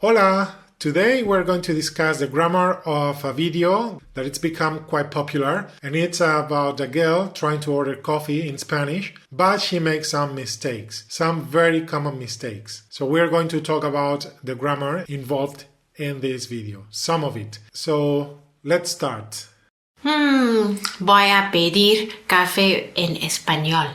Hola! Today we're going to discuss the grammar of a video that it's become quite popular, and it's about a girl trying to order coffee in Spanish, but she makes some mistakes, some very common mistakes. So we're going to talk about the grammar involved in this video, some of it. So let's start. Voy a pedir café en español.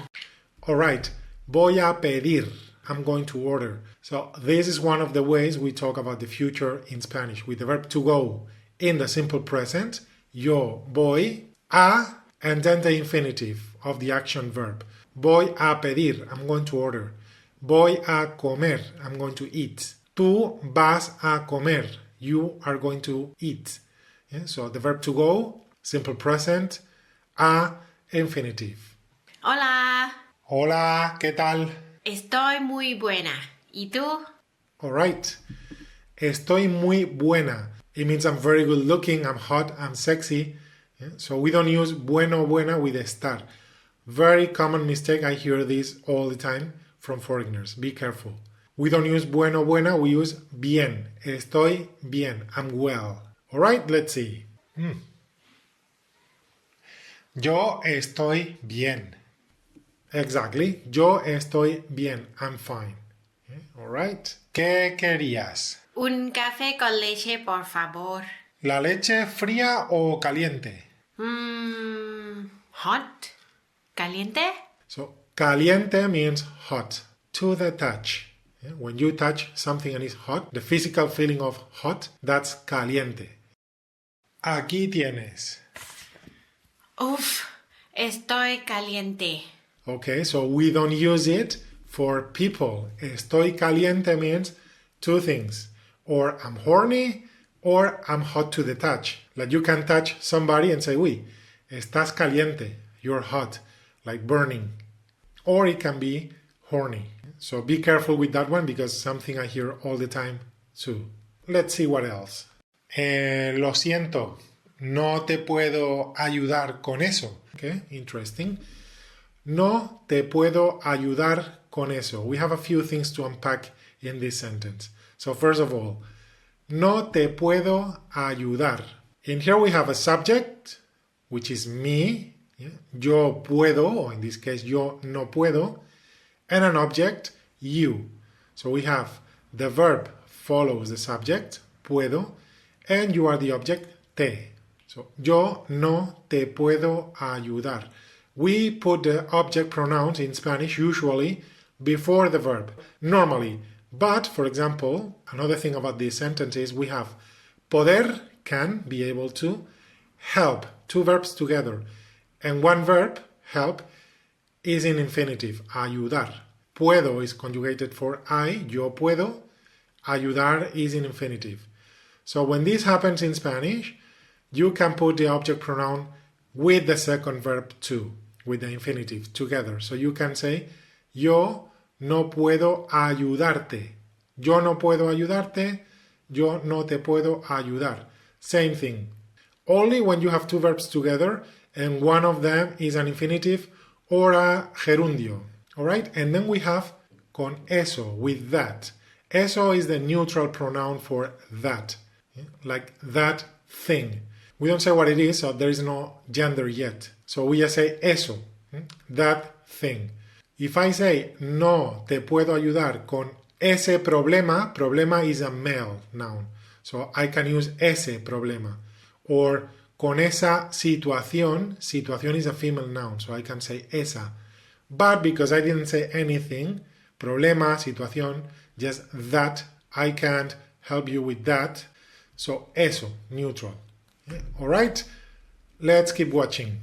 Alright, voy a pedir. I'm going to order. So this is one of the ways we talk about the future in Spanish with the verb to go in the simple present, yo voy a, and then the infinitive of the action verb. Voy a pedir, I'm going to order. Voy a comer, I'm going to eat. Tú vas a comer, you are going to eat. Yeah? So the verb to go, simple present, a, infinitive. Hola, Hola, ¿qué tal? estoy muy buena. ¿Y tú? Alright. Estoy muy buena. It means I'm very good looking, I'm hot, I'm sexy. Yeah? So we don't use bueno, buena with estar. Very common mistake. I hear this all the time from foreigners. Be careful. We don't use bueno, buena, we use bien. Estoy bien. I'm well. Alright, let's see. Yo estoy bien. Exactly. Yo estoy bien. I'm fine. Okay, all right. ¿Qué querías? Un café con leche, por favor. ¿La leche fría o caliente? Hot? Caliente? So, caliente means hot, to the touch. Yeah, when you touch something and it's hot, the physical feeling of hot, that's caliente. Aquí tienes. Uf, estoy caliente. Okay, so we don't use it for people. Estoy caliente means two things. Or I'm horny, or I'm hot to the touch. Like you can touch somebody and say, uy, estás caliente, you're hot, like burning. Or it can be horny. So be careful with that one because something I hear all the time too. Let's see what else. Lo siento, no te puedo ayudar con eso. Okay, interesting. No te puedo ayudar con eso. We have a few things to unpack in this sentence. So first of all, no te puedo ayudar. In here we have a subject, which is me. Yeah? Yo puedo, or in this case, yo no puedo. And an object, you. So we have the verb follows the subject, puedo, and you are the object, te. So, yo no te puedo ayudar. We put the object pronouns in Spanish usually before the verb, normally. But, for example, another thing about this sentence is we have poder, can, be able to, help, two verbs together. And one verb, help, is in infinitive, ayudar. Puedo is conjugated for I, yo puedo. Ayudar is in infinitive. So when this happens in Spanish, you can put the object pronoun with the second verb too, with the infinitive together. So you can say, yo no puedo ayudarte. Yo no puedo ayudarte. Yo no te puedo ayudar. Same thing. Only when you have two verbs together and one of them is an infinitive or a gerundio. Alright? And then we have con eso, with that. Eso is the neutral pronoun for that. Like that thing. We don't say what it is, so there is no gender yet. So we just say eso, that thing. If I say no te puedo ayudar con ese problema, problema is a male noun. So I can use ese problema. Or con esa situación, situación is a female noun, so I can say esa. But because I didn't say anything, problema, situación, just that, I can't help you with that. So eso, neutral. Yeah. Alright, let's keep watching.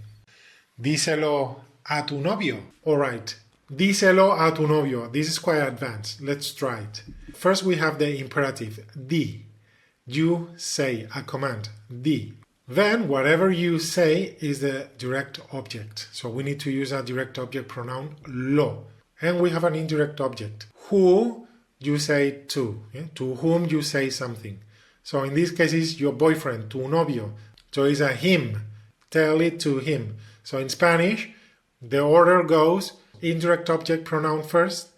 Díselo a tu novio. Alright, díselo a tu novio. This is quite advanced. Let's try it. First we have the imperative, di. You say, a command, di. Then whatever you say is the direct object. So we need to use a direct object pronoun, lo. And we have an indirect object, who you say to. Yeah? To whom you say something. So in this case it's your boyfriend, tu novio. So it's a him. Tell it to him. So in Spanish, the order goes indirect object pronoun first,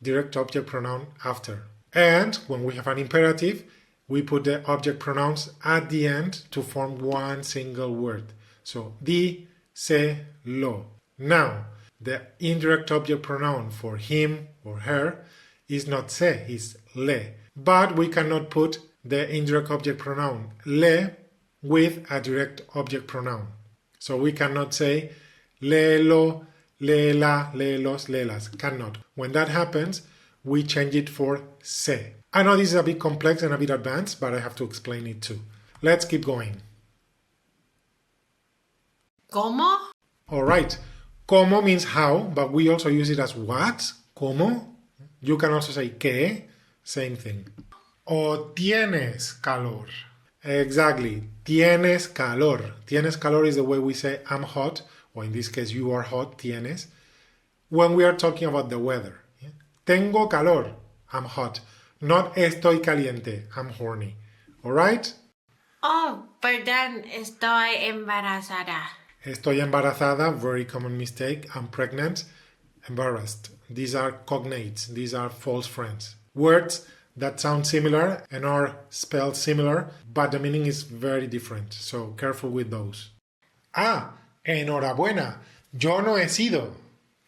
direct object pronoun after. And when we have an imperative, we put the object pronouns at the end to form one single word. So, di, se, lo. Now, the indirect object pronoun for him or her is not se, it's le. But we cannot put the indirect object pronoun le with a direct object pronoun. So we cannot say lelo, lela, lelos, lelas. Cannot. When that happens, we change it for se. I know this is a bit complex and a bit advanced, but I have to explain it too. Let's keep going. ¿Cómo? Alright. Como means how, but we also use it as what? Como. You can also say que. Same thing. O tienes calor. Exactly. Tienes calor. Tienes calor is the way we say I'm hot, or in this case you are hot, tienes, when we are talking about the weather. Tengo calor. I'm hot. Not estoy caliente. I'm horny. Alright? Oh, perdón, estoy embarazada. Estoy embarazada, very common mistake. I'm pregnant, embarrassed. These are cognates. These are false friends. Words that sound similar and are spelled similar, but the meaning is very different. So careful with those. Ah, enhorabuena. Yo no he sido.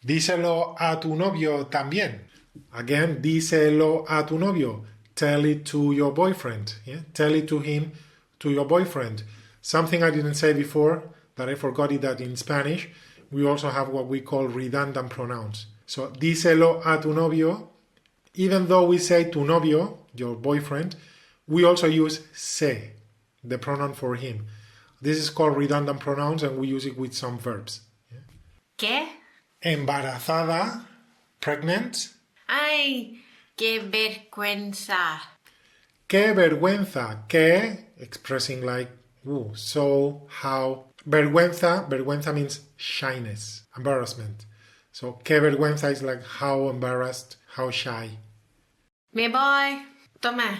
Díselo a tu novio también. Again, díselo a tu novio. Tell it to your boyfriend. Yeah? Tell it to him, to your boyfriend. Something I didn't say before that I forgot is that in Spanish, we also have what we call redundant pronouns. So, díselo a tu novio. Even though we say tu novio, your boyfriend, we also use se, the pronoun for him. This is called redundant pronouns and we use it with some verbs. ¿Qué? Embarazada, pregnant. Ay, qué vergüenza. Qué vergüenza. Que, expressing like, ooh, so, how. Vergüenza means shyness, embarrassment. So, qué vergüenza is like how embarrassed, how shy. Me voy. Toma.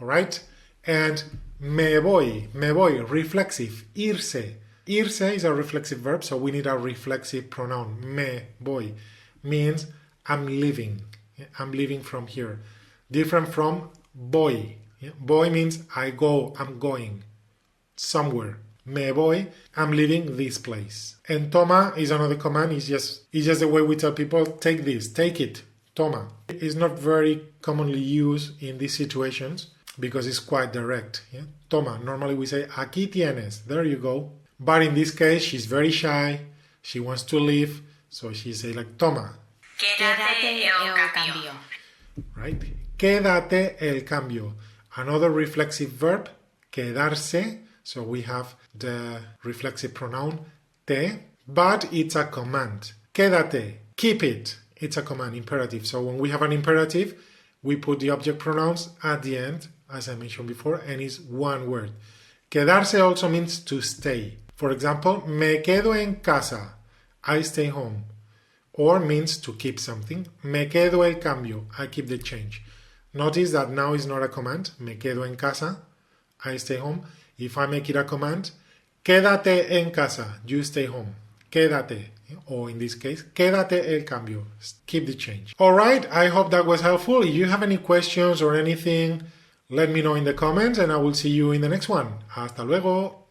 Alright? And me voy, reflexive, irse. Irse is a reflexive verb, so we need a reflexive pronoun. Me voy means I'm leaving. I'm leaving from here. Different from voy. Voy means I go, I'm going somewhere. Me voy, I'm leaving this place. And toma is another command. It's just the way we tell people, take this, take it. Toma. It's not very commonly used in these situations because it's quite direct. Yeah? Toma. Normally we say, aquí tienes. There you go. But in this case, she's very shy. She wants to leave. So she says like, toma. Quédate el cambio. Right? Quédate el cambio. Another reflexive verb, quedarse. So we have the reflexive pronoun te, but it's a command. Quédate. Keep it. It's a command, imperative. So when we have an imperative, we put the object pronouns at the end, as I mentioned before, and it's one word. Quedarse also means to stay. For example, me quedo en casa. I stay home. Or means to keep something. Me quedo el cambio. I keep the change. Notice that now is not a command. Me quedo en casa. I stay home. If I make it a command, quédate en casa. You stay home. Quédate. Or in this case, quédate el cambio. Keep the change. Alright, I hope that was helpful. If you have any questions or anything, let me know in the comments and I will see you in the next one. Hasta luego.